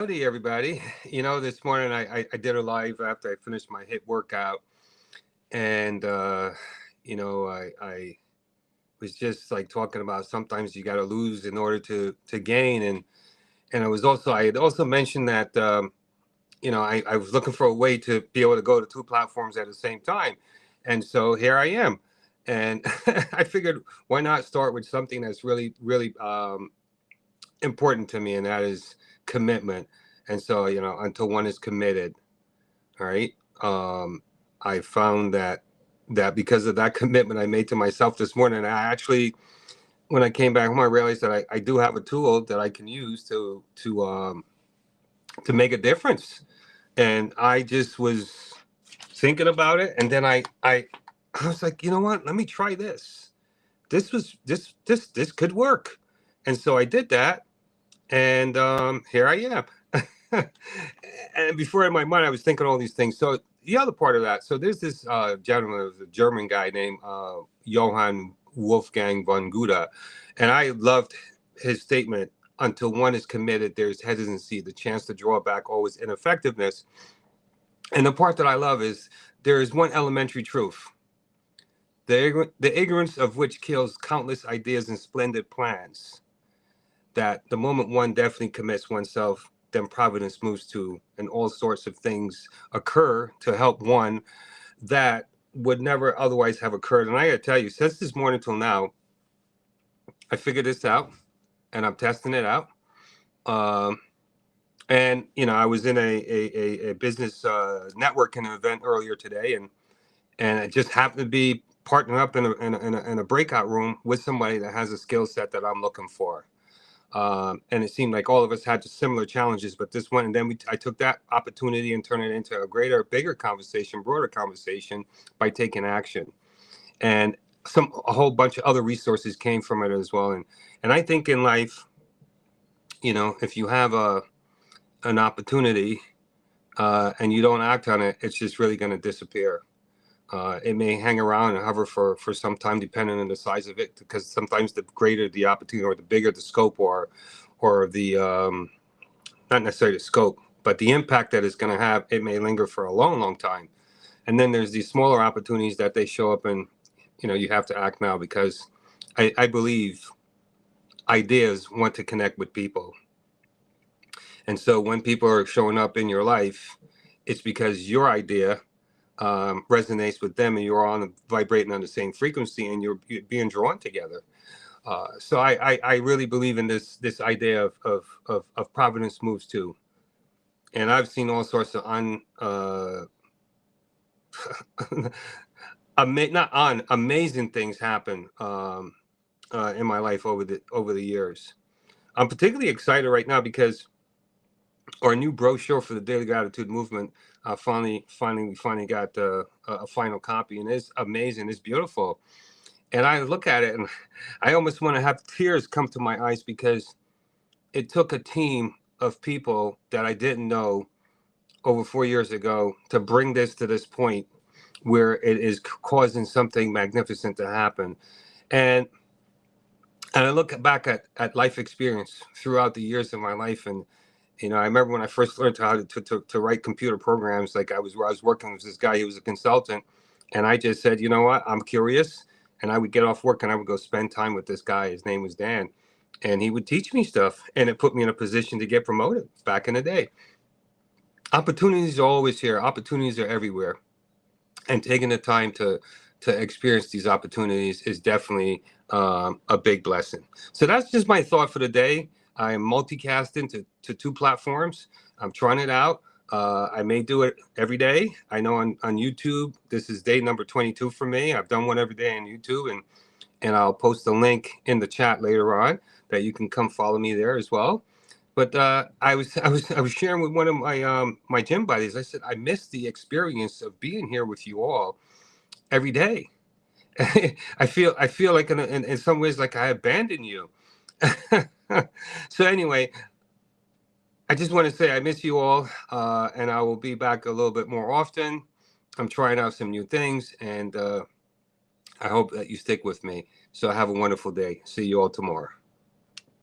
Howdy, everybody. This morning I did a live after I finished my hit workout, and I was just like talking about sometimes you got to lose in order to gain, and I had also mentioned that I was looking for a way to be able to go to two platforms at the same time, and so here I am, and I figured why not start with something that's really important to me, and that is commitment. And so, until one is committed, all right. I found that because of that commitment I made to myself this morning, I actually, when I came back home, I realized that I do have a tool that I can use to make a difference. And I just was thinking about it, and then I was like, you know what? Let me try this. This could work, and so I did that, and here I am. And before in my mind, I was thinking all these things. So the other part of that, so there's this gentleman, a German guy named Johann Wolfgang von Goethe, and I loved his statement: "Until one is committed, there's hesitancy. The chance to draw back always ineffectiveness." And the part that I love is there is one elementary truth: the ignorance of which kills countless ideas and splendid plans. That the moment one definitely commits oneself, then Providence moves to, and all sorts of things occur to help one that would never otherwise have occurred. And I gotta tell you, since this morning till now, I figured this out, and I'm testing it out. Um, and I was in a business networking event earlier today, and it just happened to be partnering up in a breakout room with somebody that has a skill set that I'm looking for. And it seemed like all of us had similar challenges, but this one, and then I took that opportunity and turned it into a greater, bigger conversation, broader conversation by taking action. And a whole bunch of other resources came from it as well. And I think in life, if you have an opportunity and you don't act on it, it's just really going to disappear. It may hang around and hover for some time, depending on the size of it, because sometimes the greater the opportunity or the bigger the scope or the not necessarily the scope, but the impact that it's going to have, it may linger for a long, long time. And then there's these smaller opportunities that they show up, and you have to act now, because I believe ideas want to connect with people. And so when people are showing up in your life, it's because your idea resonates with them, and you're on vibrating on the same frequency, and you're being drawn together. So I really believe in this idea of Providence moves too. And I've seen all sorts of amazing things happen in my life over the years. I'm particularly excited right now because our new brochure for the Daily Gratitude Movement finally got a final copy, and it's amazing. It's beautiful, and I look at it and I almost want to have tears come to my eyes, because it took a team of people that I didn't know over 4 years ago to bring this to this point where it is causing something magnificent to happen. And I look back at life experience throughout the years of my life, and I remember when I first learned how to write computer programs. Like I was working with this guy. He was a consultant, and I just said, you know what, I'm curious, and I would get off work and I would go spend time with this guy. His name was Dan, and he would teach me stuff, and it put me in a position to get promoted back in the day. Opportunities are always here. Opportunities are everywhere, and taking the time to experience these opportunities is definitely a big blessing. So that's just my thought for the day. I am multicasting to two platforms. I'm trying it out. I may do it every day. I know on YouTube, this is day number 22 for me. I've done one every day on YouTube, and I'll post a link in the chat later on that you can come follow me there as well. But I was sharing with one of my gym buddies. I said I miss the experience of being here with you all every day. I feel like in some ways like I abandoned you. So anyway, I just want to say I miss you all, and I will be back a little bit more often. I'm trying out some new things, and I hope that you stick with me. So have a wonderful day. See you all tomorrow.